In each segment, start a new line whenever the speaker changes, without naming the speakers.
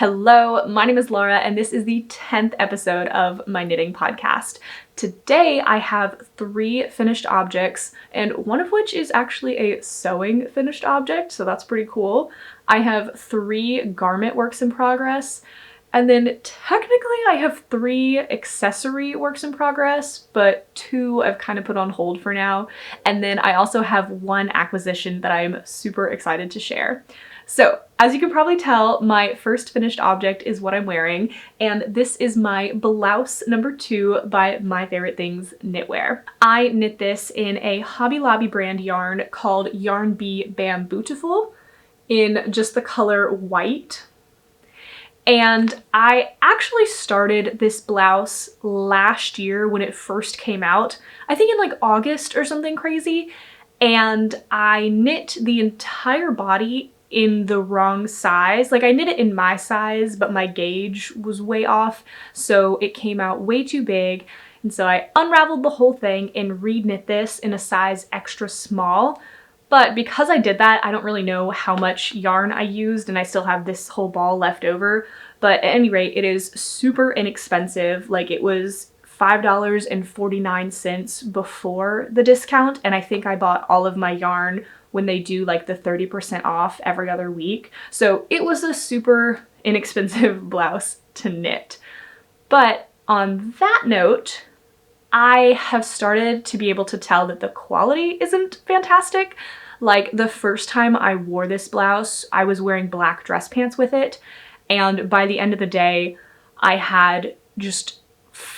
Hello, my name is Laura and this is the 10th episode of my knitting podcast. Today I have 3 finished objects, and one of which is actually a sewing finished object, so that's pretty cool. I have 3 garment works in progress, and then technically I have 3 accessory works in progress, but 2 I've kind of put on hold for now. And then I also have 1 acquisition that I'm super excited to share. So, as you can probably tell, my first finished object is what I'm wearing, and this is my blouse number 2 by My Favourite Things Knitwear. I knit this in a Hobby Lobby brand yarn called Yarn Bee Bamboo-tiful in just the color white. And I actually started this blouse last year when it first came out, I think in like August or something crazy, and I knit the entire body in the wrong size. Like I knit it in my size, but my gauge was way off, so it came out way too big. And so I unraveled the whole thing and re-knit this in a size extra small. But because I did that, I don't really know how much yarn I used, and I still have this whole ball left over. But at any rate, it is super inexpensive. Like it was $5.49 before the discount, and I think I bought all of my yarn when they do like the 30% off every other week. So it was a super inexpensive blouse to knit. But on that note, I have started to be able to tell that the quality isn't fantastic. Like the first time I wore this blouse, I was wearing black dress pants with it, and by the end of the day, I had just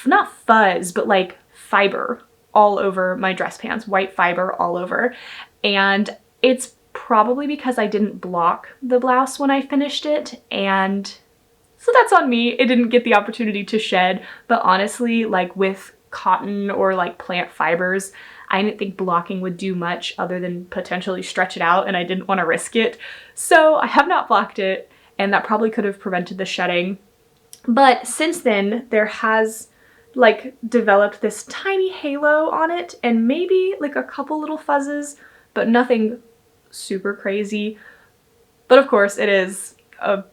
not fuzz, but like fiber all over my dress pants, white fiber all over. And it's probably because I didn't block the blouse when I finished it, and so that's on me. It didn't get the opportunity to shed, but honestly, like with cotton or like plant fibers, I didn't think blocking would do much other than potentially stretch it out, and I didn't want to risk it. So I have not blocked it, and that probably could have prevented the shedding. But since then, there has like developed this tiny halo on it and maybe like a couple little fuzzes, but nothing super crazy. But of course it is a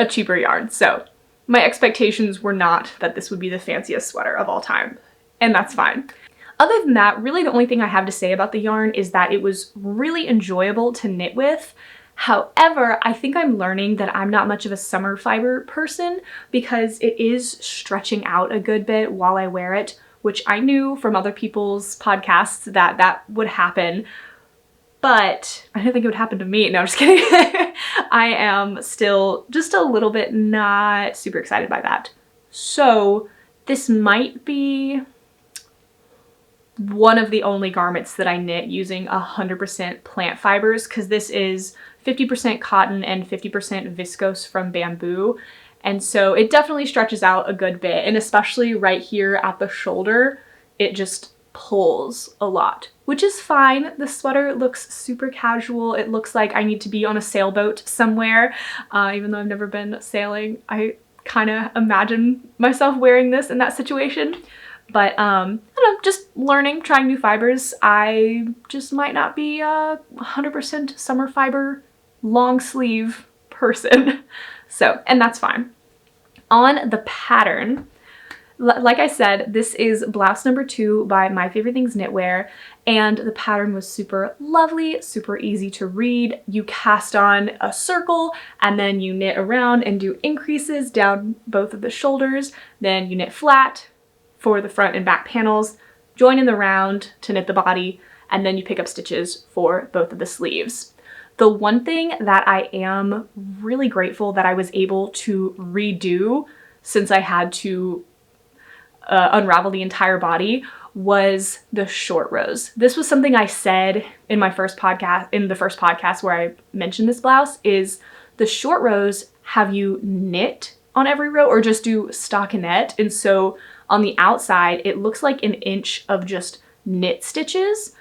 cheaper yarn, so my expectations were not that this would be the fanciest sweater of all time, and that's fine. Other than that, really the only thing I have to say about the yarn is that it was really enjoyable to knit with. However, I think I'm learning that I'm not much of a summer fiber person because it is stretching out a good bit while I wear it, which I knew from other people's podcasts that that would happen. But I didn't think it would happen to me. No, I'm just kidding. I am still just a little bit not super excited by that. So this might be one of the only garments that I knit using 100% plant fibers, because this is 50% cotton and 50% viscose from bamboo. And so it definitely stretches out a good bit, and especially right here at the shoulder, it just pulls a lot, which is fine. The sweater looks super casual. It looks like I need to be on a sailboat somewhere. Even though I've never been sailing, I kind of imagine myself wearing this in that situation. But I don't know, just learning, trying new fibers. I just might not be a 100% summer fiber long sleeve person. So, and that's fine. On the pattern, like I said, this is blouse number 2 by My Favourite Things Knitwear, and the pattern was super lovely, super easy to read. You cast on a circle and then you knit around and do increases down both of the shoulders. Then you knit flat for the front and back panels, join in the round to knit the body, and then you pick up stitches for both of the sleeves. The one thing that I am really grateful that I was able to redo, since I had to unravel the entire body, was the short rows. This was something I said in my first podcast, where I mentioned this blouse, is the short rows have you knit on every row or just do stockinette. And so on the outside, it looks like an inch of just knit stitches.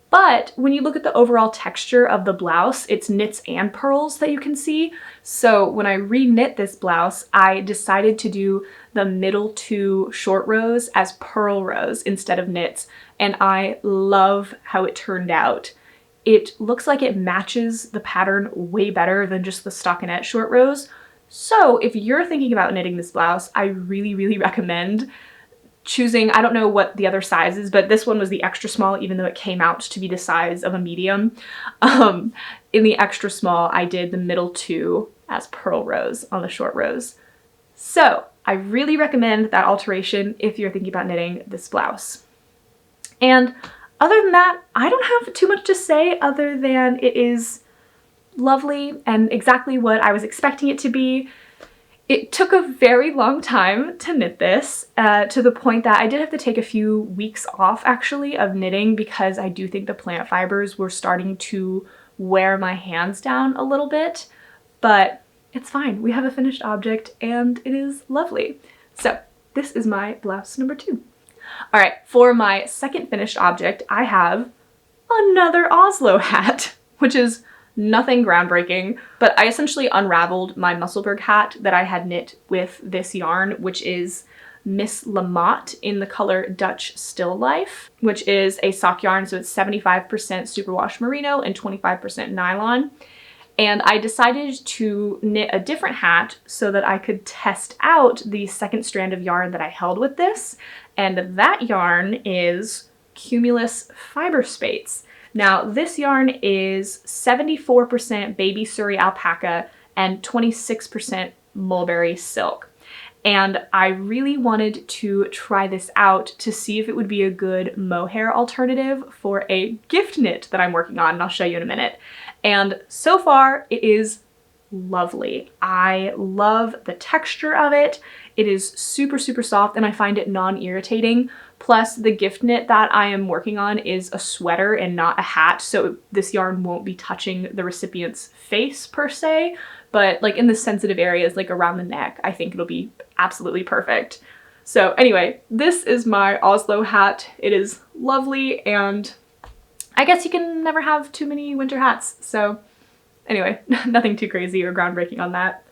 But when you look at the overall texture of the blouse, it's knits and purls that you can see. So when I re-knit this blouse, I decided to do the middle 2 short rows as purl rows instead of knits. And I love how it turned out. It looks like it matches the pattern way better than just the stockinette short rows. So if you're thinking about knitting this blouse, I really recommend choosing, I don't know what the other size is, but this one was the extra small, even though it came out to be the size of a medium. In the extra small, I did the middle two as purl rows on the short rows. So I really recommend that alteration if you're thinking about knitting this blouse. And other than that, I don't have too much to say other than it is lovely and exactly what I was expecting it to be. It took a very long time to knit this, to the point that I did have to take a few weeks off actually of knitting because I do think the plant fibers were starting to wear my hands down a little bit, but it's fine. We have a finished object and it is lovely. So this is my blouse number 2. All right, for my second finished object, I have another Oslo hat, which is nothing groundbreaking, but I essentially unraveled my Musselburgh hat that I had knit with this yarn, which is Miss Motte in the color Dutch Still Life, which is a sock yarn, so it's 75% superwash merino and 25% nylon. And I decided to knit a different hat so that I could test out the second strand of yarn that I held with this, and that yarn is Cumulus Fyberspates. Now, this yarn is 74% baby Surrey alpaca and 26% mulberry silk. And I really wanted to try this out to see if it would be a good mohair alternative for a gift knit that I'm working on, and I'll show you in a minute. And so far, it is lovely. I love the texture of it. It is super soft, and I find it non-irritating. Plus, the gift knit that I am working on is a sweater and not a hat, so this yarn won't be touching the recipient's face per se, but like in the sensitive areas, like around the neck, I think it'll be absolutely perfect. So anyway, this is my Oslo hat. It is lovely, and I guess you can never have too many winter hats. So anyway, nothing too crazy or groundbreaking on that.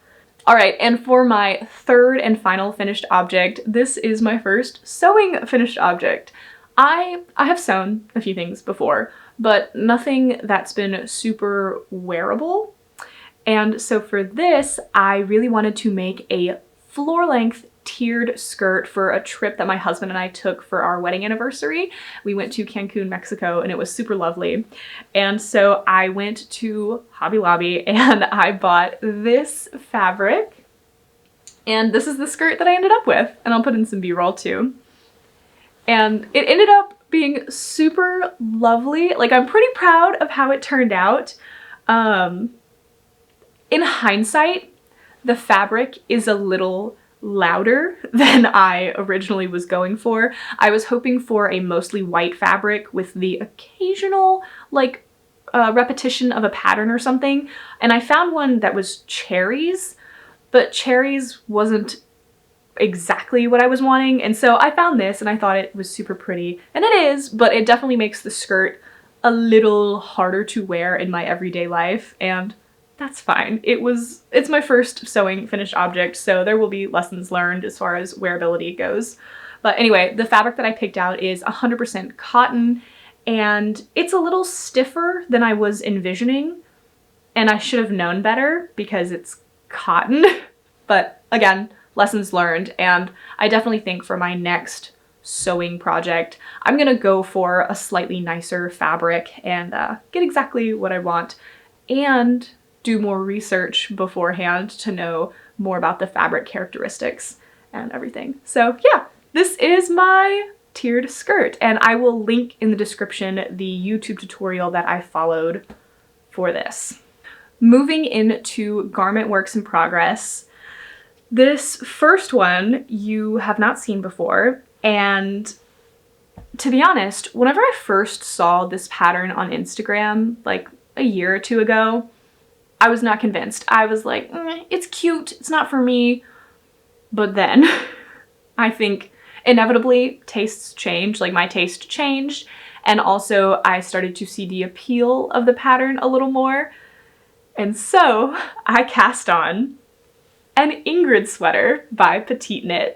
All right, and for my third and final finished object, this is my first sewing finished object. I have sewn a few things before, but nothing that's been super wearable. And so for this, I really wanted to make a floor-length tiered skirt for a trip that my husband and I took for our wedding anniversary. We went to Cancun, Mexico, and it was super lovely. And so I went to Hobby Lobby and I bought this fabric. And this is the skirt that I ended up with. And I'll put in some B-roll too. And it ended up being super lovely. Like, I'm pretty proud of how it turned out. In hindsight, the fabric is a little louder than I originally was going for. I was hoping for a mostly white fabric with the occasional like repetition of a pattern or something, and I found one that was cherries, but cherries wasn't exactly what I was wanting, and so I found this and I thought it was super pretty, and it is, but it definitely makes the skirt a little harder to wear in my everyday life, and that's fine. It's my first sewing finished object, so there will be lessons learned as far as wearability goes. But anyway, the fabric that I picked out is 100% cotton, and it's a little stiffer than I was envisioning, and I should have known better because it's cotton. But again, lessons learned, and I definitely think for my next sewing project, I'm gonna go for a slightly nicer fabric and get exactly what I want, and do more research beforehand to know more about the fabric characteristics and everything. So yeah, this is my tiered skirt, and I will link in the description the YouTube tutorial that I followed for this. Moving into garment works in progress, this first one you have not seen before, and to be honest, whenever I first saw this pattern on Instagram like a year or two ago, I was not convinced. I was like, it's cute, it's not for me. But then I think inevitably tastes change, like my taste changed. And also I started to see the appeal of the pattern a little more. And so I cast on an Ingrid sweater by PetiteKnit.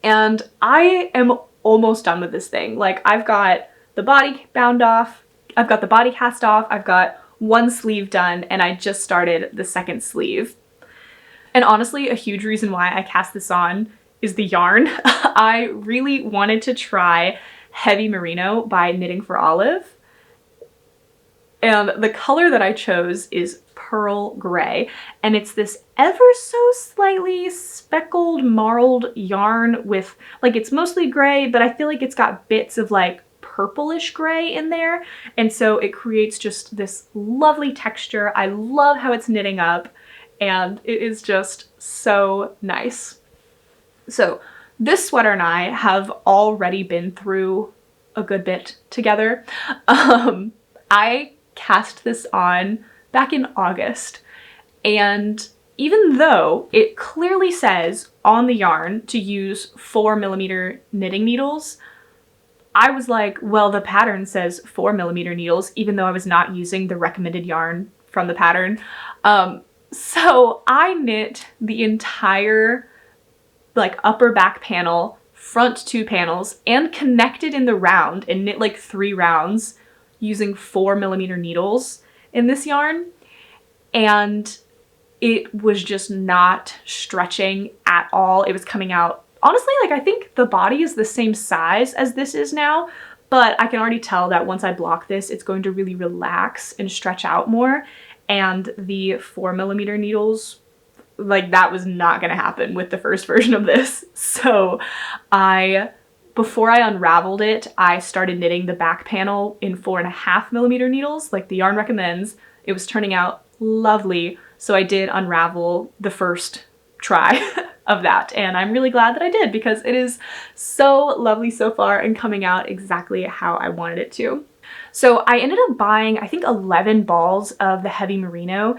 And I am almost done with this thing. Like, I've got the body bound off, I've got the body cast off, I've got one sleeve done, and I just started the second sleeve. And honestly, a huge reason why I cast this on is the yarn. I really wanted to try Heavy Merino by Knitting for Olive. And the color that I chose is Pearl Gray. And it's this ever so slightly speckled marled yarn with, like, it's mostly gray, but I feel like it's got bits of like purplish gray in there. And so it creates just this lovely texture. I love how it's knitting up, and it is just so nice. So this sweater and I have already been through a good bit together. I cast this on back in August, and even though it clearly says on the yarn to use 4mm knitting needles, I was like, well, the pattern says 4mm needles, even though I was not using the recommended yarn from the pattern. So I knit the entire like upper back panel, front 2 panels, and connected in the round and knit like 3 rounds using 4mm needles in this yarn. And it was just not stretching at all. It was coming out, honestly, like I think the body is the same size as this is now, but I can already tell that once I block this, it's going to really relax and stretch out more. And the 4mm needles, like that was not gonna happen with the first version of this. So before I unraveled it, I started knitting the back panel in 4.5mm needles, like the yarn recommends. It was turning out lovely. So I did unravel the first try of that. And I'm really glad that I did, because it is so lovely so far and coming out exactly how I wanted it to. So I ended up buying, I think, 11 balls of the Heavy Merino.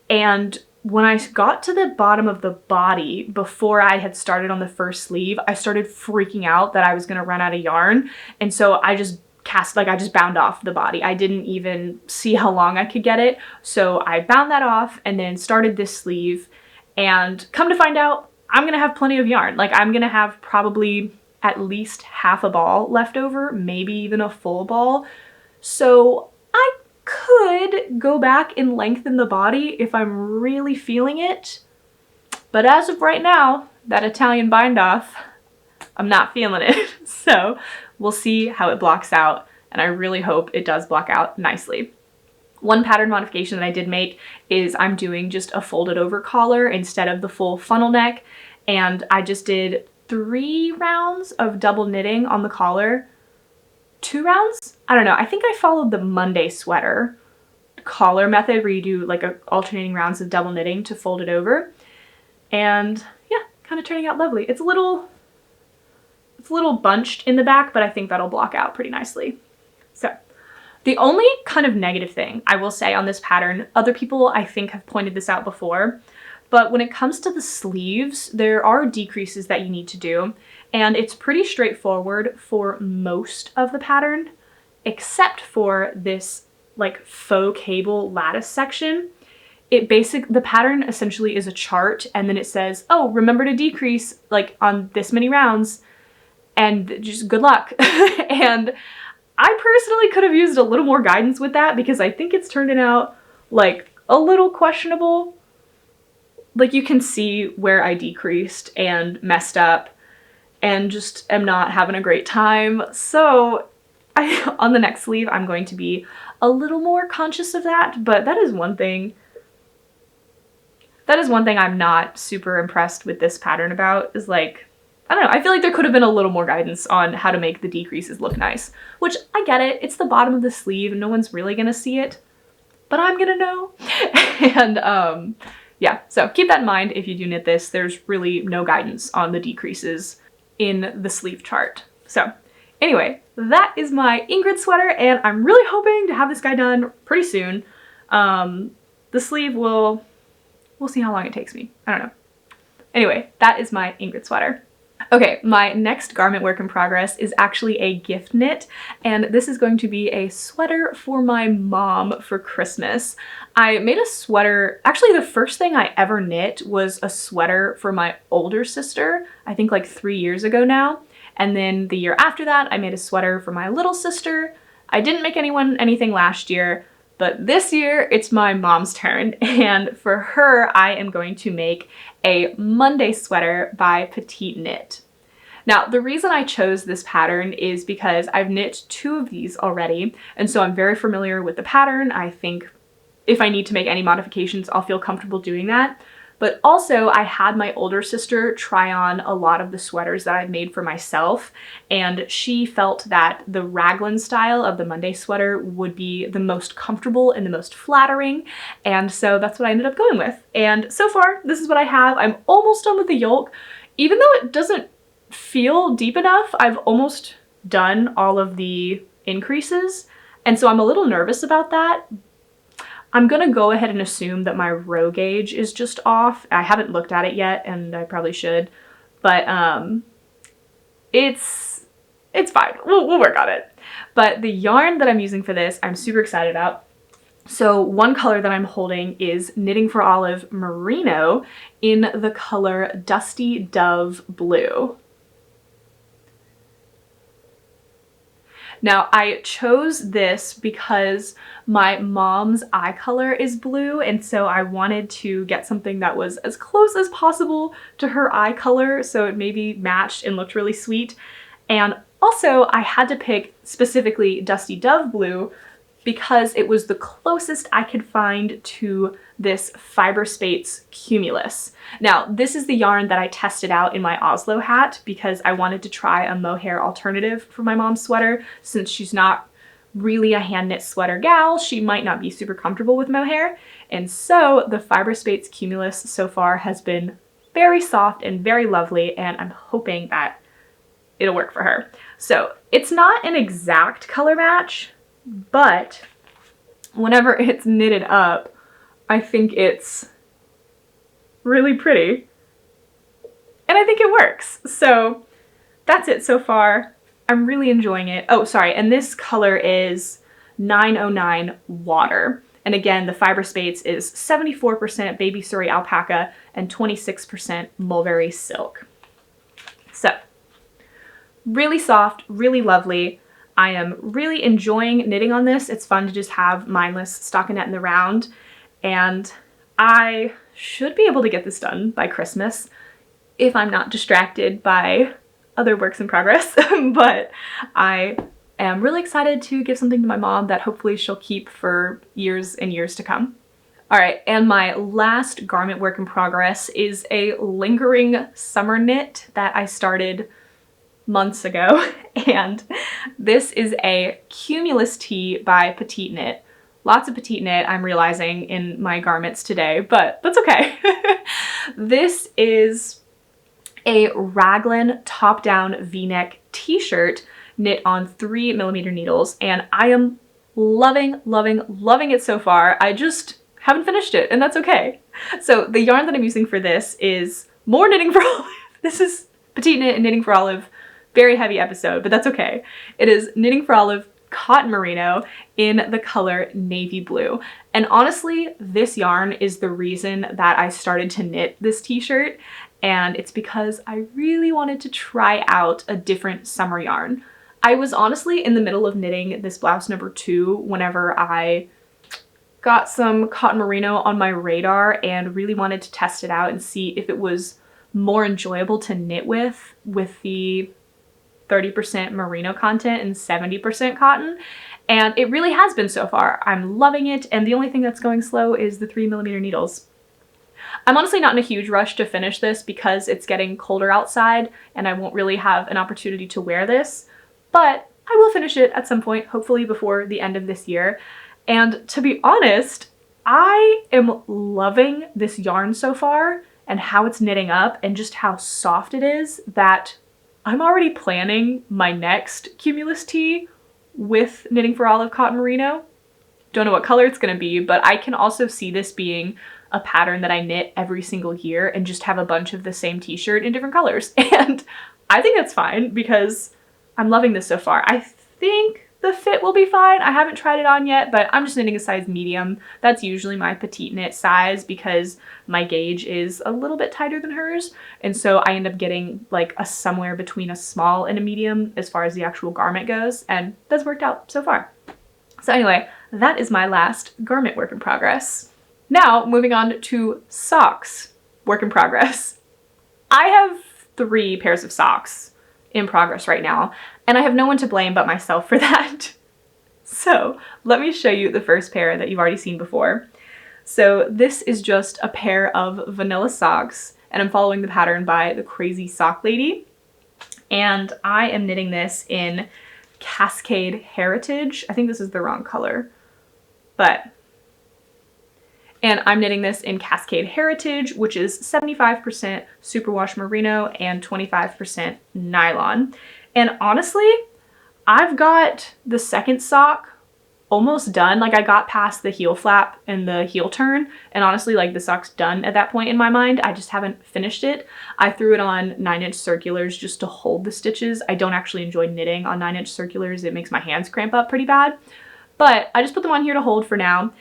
And when I got to the bottom of the body, before I had started on the first sleeve, I started freaking out that I was gonna run out of yarn. And so I just I just bound off the body. I didn't even see how long I could get it. So I bound that off and then started this sleeve, and come to find out, I'm gonna have plenty of yarn. Like I'm gonna have probably at least half a ball left over, maybe even a full ball. So I could go back and lengthen the body if I'm really feeling it. But as of right now, that Italian bind off, I'm not feeling it. So we'll see how it blocks out, and I really hope it does block out nicely. One pattern modification that I did make is I'm doing just a folded over collar instead of the full funnel neck, and I just did 3 rounds of double knitting on the collar. 2 rounds? I don't know. I think I followed the Monday sweater collar method where you do like alternating rounds of double knitting to fold it over. And yeah, kind of turning out lovely. It's a little bunched in the back, but I think that'll block out pretty nicely. So the only kind of negative thing I will say on this pattern, other people I think have pointed this out before, but when it comes to the sleeves, there are decreases that you need to do, and it's pretty straightforward for most of the pattern, except for this like faux cable lattice section. The pattern essentially is a chart, and then it says, oh, remember to decrease like on this many rounds, and just good luck. And I personally could have used a little more guidance with that, because I think it's turning out like a little questionable. Like you can see where I decreased and messed up and just am not having a great time. So on the next sleeve, I'm going to be a little more conscious of that, but that is one thing I'm not super impressed with this pattern about, is like, I don't know, I feel like there could have been a little more guidance on how to make the decreases look nice, which I get it. It's the bottom of the sleeve and no one's really gonna see it, but I'm gonna know. And yeah, so keep that in mind if you do knit this. There's really no guidance on the decreases in the sleeve chart. So anyway, that is my Ingrid sweater, and I'm really hoping to have this guy done pretty soon. The sleeve we'll see how long it takes me. I don't know. Anyway, that is my Ingrid sweater. Okay, my next garment work in progress is actually a gift knit, and this is going to be a sweater for my mom for Christmas. I made a sweater, actually the first thing I ever knit was a sweater for my older sister, I think like 3 years ago now. And then the year after that, I made a sweater for my little sister. I didn't make anything last year, But this year, it's my mom's turn, and for her, I am going to make a Monday sweater by PetiteKnit. Now, the reason I chose this pattern is because I've knit 2 of these already, and so I'm very familiar with the pattern. I think if I need to make any modifications, I'll feel comfortable doing that. But also, I had my older sister try on a lot of the sweaters that I've made for myself, and she felt that the raglan style of the Monday sweater would be the most comfortable and the most flattering, and so that's what I ended up going with. And so far, this is what I have. I'm almost done with the yoke. Even though it doesn't feel deep enough, I've almost done all of the increases, and so I'm a little nervous about that. I'm gonna go ahead and assume that my row gauge is just off. I haven't looked at it yet, and I probably should, but it's fine. We'll work on it. But the yarn that I'm using for this, I'm super excited about. So one color that I'm holding is Knitting for Olive Merino in the color Dusty Dove Blue. Now, I chose this because my mom's eye color is blue, and so I wanted to get something that was as close as possible to her eye color so it maybe matched and looked really sweet. And also, I had to pick specifically Dusty Dove Blue because it was the closest I could find to this Fyberspates Cumulus. Now, this is the yarn that I tested out in my Oslo hat because I wanted to try a mohair alternative for my mom's sweater. Since she's not really a hand knit sweater gal, she might not be super comfortable with mohair. And so the Fyberspates Cumulus so far has been very soft and very lovely, and I'm hoping that it'll work for her. So it's not an exact color match, but whenever it's knitted up, I think it's really pretty. And I think it works. So that's it so far. I'm really enjoying it. Oh, sorry. And this color is 909 Water. And again, the Fyberspates is 74% Baby Surrey Alpaca and 26% Mulberry Silk. So really soft, really lovely. I am really enjoying knitting on this. It's fun to just have mindless stockinette in the round, and I should be able to get this done by Christmas if I'm not distracted by other works in progress. But I am really excited to give something to my mom that hopefully she'll keep for years and years to come. All right, and my last garment work in progress is a lingering summer knit that I started months ago, and this is a Cumulus Tee by PetiteKnit. Lots of PetiteKnit, I'm realizing, in my garments today, but that's okay. This is a raglan top-down v-neck t-shirt knit on 3mm needles, and I am loving, loving, loving it so far. I just haven't finished it, and that's okay. So the yarn that I'm using for this is more Knitting for Olive. This is PetiteKnit and Knitting for Olive. Very heavy episode, but that's okay. It is Knitting for Olive Cotton Merino in the color Navy Blue. And honestly, this yarn is the reason that I started to knit this t-shirt, and it's because I really wanted to try out a different summer yarn. I was honestly in the middle of knitting this blouse number 2 whenever I got some cotton merino on my radar and really wanted to test it out and see if it was more enjoyable to knit with the 30% merino content and 70% cotton, and it really has been so far. I'm loving it, and the only thing that's going slow is the 3mm needles. I'm honestly not in a huge rush to finish this because it's getting colder outside and I won't really have an opportunity to wear this, but I will finish it at some point, hopefully before the end of this year. And to be honest, I am loving this yarn so far and how it's knitting up and just how soft it is that I'm already planning my next Cumulus Tee with Knitting for Olive Cotton Merino. Don't know what color it's gonna be, but I can also see this being a pattern that I knit every single year and just have a bunch of the same t-shirt in different colors. And I think that's fine because I'm loving this so far. I think the fit will be fine. I haven't tried it on yet, but I'm just knitting a size medium. That's usually my PetiteKnit size because my gauge is a little bit tighter than hers. And so I end up getting like a somewhere between a small and a medium as far as the actual garment goes. And that's worked out so far. So anyway, that is my last garment work in progress. Now, moving on to socks work in progress. I have 3 pairs of socks in progress right now, and I have no one to blame but myself for that. So let me show you the first pair that you've already seen before. So this is just a pair of vanilla socks, and I'm following the pattern by the Crazy Sock Lady. And I am knitting this in Cascade Heritage. I think this is the wrong color, and I'm knitting this in Cascade Heritage, which is 75% superwash merino and 25% nylon. And honestly, I've got the second sock almost done. Like, I got past the heel flap and the heel turn, and honestly, like, the sock's done at that point in my mind. I just haven't finished it. I threw it on 9-inch circulars just to hold the stitches. I don't actually enjoy knitting on 9-inch circulars. It makes my hands cramp up pretty bad. But I just put them on here to hold for now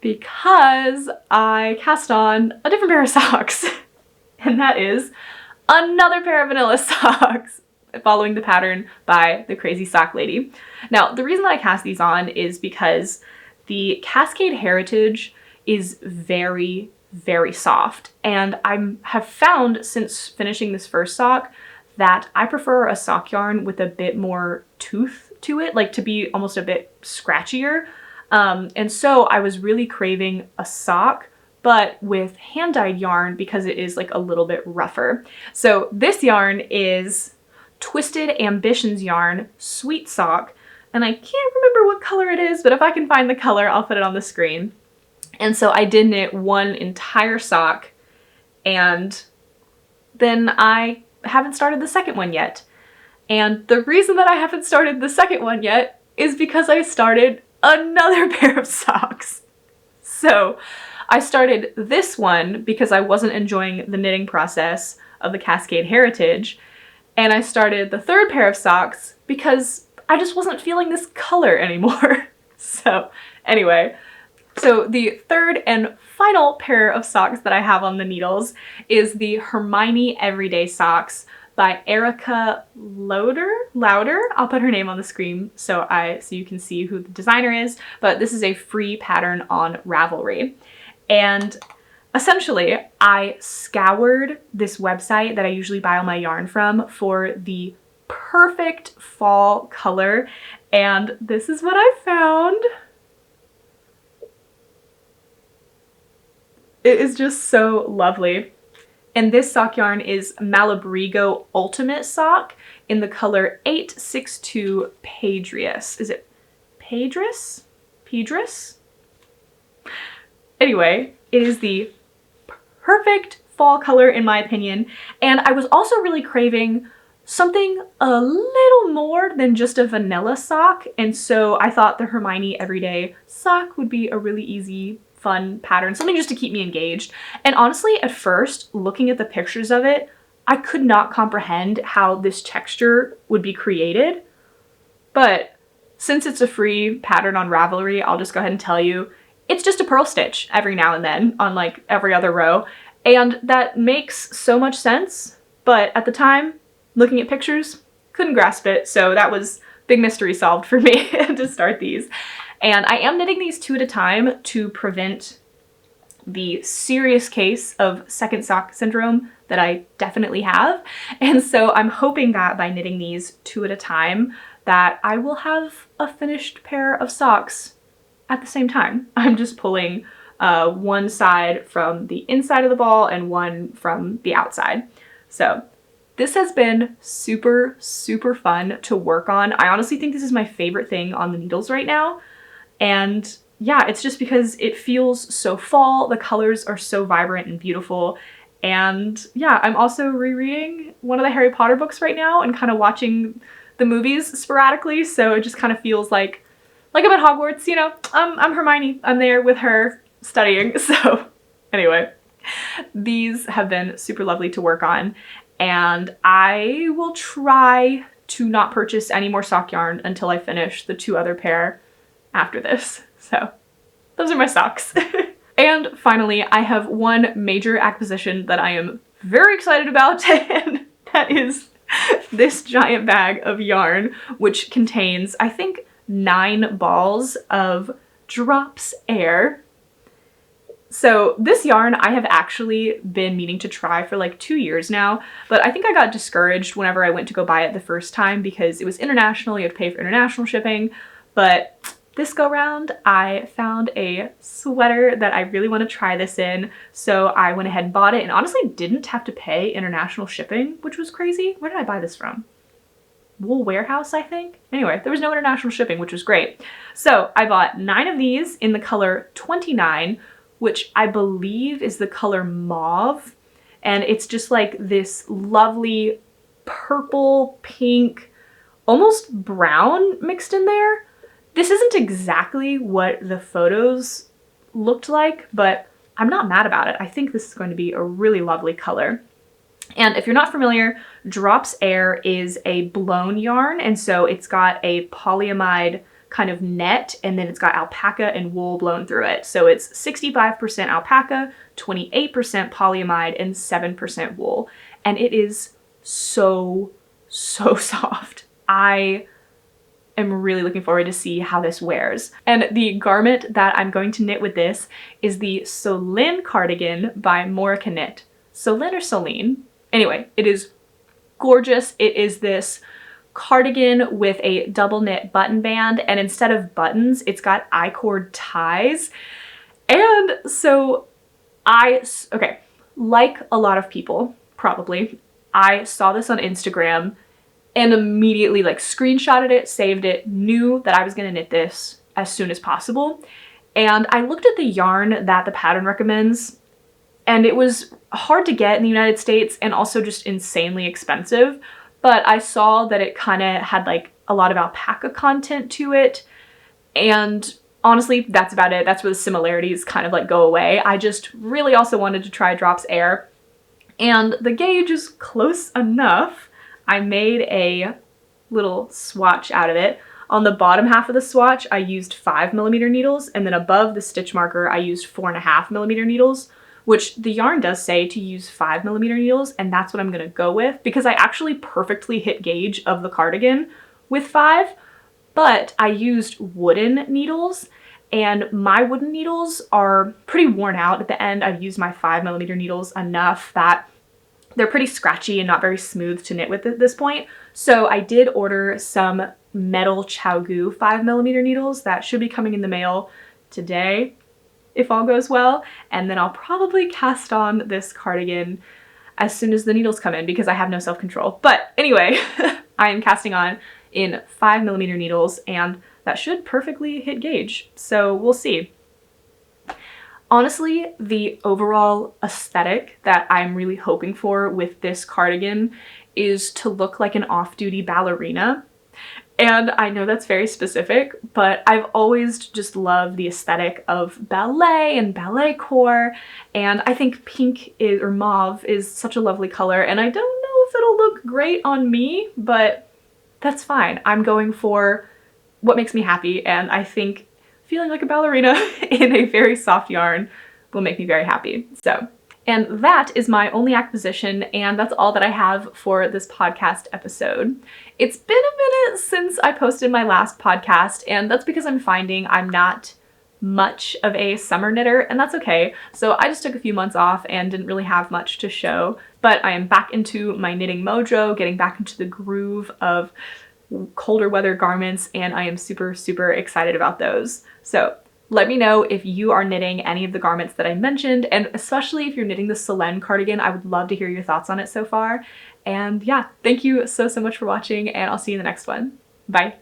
because I cast on a different pair of socks. And that is another pair of vanilla socks, following the pattern by the Crazy Sock Lady. Now, the reason that I cast these on is because the Cascade Heritage is very, very soft. And I have found since finishing this first sock that I prefer a sock yarn with a bit more tooth to it, like to be almost a bit scratchier. And so I was really craving a sock, but with hand-dyed yarn because it is like a little bit rougher. So this yarn is Twisted Ambitions yarn, Sweet Sock, and I can't remember what color it is, but if I can find the color, I'll put it on the screen. And so I did knit one entire sock, and then I haven't started the second one yet. And the reason that I haven't started the second one yet is because I started another pair of socks. So I started this one because I wasn't enjoying the knitting process of the Cascade Heritage, and I started the third pair of socks because I just wasn't feeling this color anymore. So anyway, so the third and final pair of socks that I have on the needles is the Hermione Everyday Socks by Erica Lueder. I'll put her name on the screen so you can see who the designer is, but this is a free pattern on Ravelry. And essentially, I scoured this website that I usually buy all my yarn from for the perfect fall color, and this is what I found. It is just so lovely. And this sock yarn is Malabrigo Ultimate Sock in the color 862 Piedras. Is it Piedras? Piedras? Anyway, it is the perfect fall color in my opinion. And I was also really craving something a little more than just a vanilla sock. And so I thought the Hermione Everyday Sock would be a really easy, fun pattern, something just to keep me engaged. And honestly, at first, looking at the pictures of it, I could not comprehend how this texture would be created. But since it's a free pattern on Ravelry, I'll just go ahead and tell you, it's just a purl stitch every now and then on like every other row. And that makes so much sense. But at the time, looking at pictures, couldn't grasp it. So that was big mystery solved for me to start these. And I am knitting these 2 at a time to prevent the serious case of second sock syndrome that I definitely have. And so I'm hoping that by knitting these 2 at a time, that I will have a finished pair of socks at the same time. I'm just pulling one side from the inside of the ball and one from the outside. So this has been super, super fun to work on. I honestly think this is my favorite thing on the needles right now. And yeah, it's just because it feels so fall. The colors are so vibrant and beautiful. And yeah, I'm also rereading one of the Harry Potter books right now and kind of watching the movies sporadically. So it just kind of feels like I'm at Hogwarts, you know, I'm Hermione. I'm there with her studying. So anyway, these have been super lovely to work on. And I will try to not purchase any more sock yarn until I finish the 2 other pair after this. So those are my socks. And finally, I have one major acquisition that I am very excited about, and that is this giant bag of yarn, which contains, I think, 9 balls of Drops Air. So this yarn I have actually been meaning to try for like 2 years now, but I think I got discouraged whenever I went to go buy it the first time because it was international, you have to pay for international shipping. But this go round, I found a sweater that I really want to try this in, so I went ahead and bought it and honestly didn't have to pay international shipping, which was crazy. Where did I buy this from? Wool Warehouse, I think? Anyway, there was no international shipping, which was great. So I bought 9 of these in the color 29, which I believe is the color Mauve. And it's just like this lovely purple, pink, almost brown mixed in there. This isn't exactly what the photos looked like, but I'm not mad about it. I think this is going to be a really lovely color. And if you're not familiar, Drops Air is a blown yarn, and so it's got a polyamide kind of net, and then it's got alpaca and wool blown through it. So it's 65% alpaca, 28% polyamide, and 7% wool. And it is so, so soft. I am really looking forward to see how this wears. And the garment that I'm going to knit with this is the Solin cardigan by Knit. Solin or Soline? Anyway, it is gorgeous. It is this cardigan with a double knit button band, and instead of buttons, it's got I-cord ties. And so okay, like a lot of people, probably, I saw this on Instagram and immediately like screenshotted it, saved it, knew that I was gonna knit this as soon as possible. And I looked at the yarn that the pattern recommends, and it was hard to get in the United States and also just insanely expensive. But I saw that it kind of had like a lot of alpaca content to it. And honestly, that's about it. That's where the similarities kind of like go away. I just really also wanted to try Drops Air. And the gauge is close enough. I made a little swatch out of it. On the bottom half of the swatch, I used 5mm needles, and then above the stitch marker, I used 4.5mm needles, which the yarn does say to use 5mm needles, and that's what I'm gonna go with because I actually perfectly hit gauge of the cardigan with 5, but I used wooden needles, and my wooden needles are pretty worn out at the end. I've used my 5mm needles enough that they're pretty scratchy and not very smooth to knit with at this point. So I did order some metal Chaogu 5mm needles that should be coming in the mail today, if all goes well, and then I'll probably cast on this cardigan as soon as the needles come in because I have no self-control. But anyway, I am casting on in 5mm needles, and that should perfectly hit gauge, so we'll see. Honestly, the overall aesthetic that I'm really hoping for with this cardigan is to look like an off-duty ballerina. And I know that's very specific, but I've always just loved the aesthetic of ballet and ballet core, and I think pink is, or mauve is such a lovely color, and I don't know if it'll look great on me, but that's fine. I'm going for what makes me happy, and I think feeling like a ballerina in a very soft yarn will make me very happy. So, and that is my only acquisition, and that's all that I have for this podcast episode. It's been a minute since I posted my last podcast, and that's because I'm finding I'm not much of a summer knitter, and that's okay. So I just took a few months off and didn't really have much to show, but I am back into my knitting mojo, getting back into the groove of colder weather garments, and I am super, super excited about those. So let me know if you are knitting any of the garments that I mentioned, and especially if you're knitting the Solin cardigan. I would love to hear your thoughts on it so far. And yeah, thank you so, so much for watching, and I'll see you in the next one. Bye.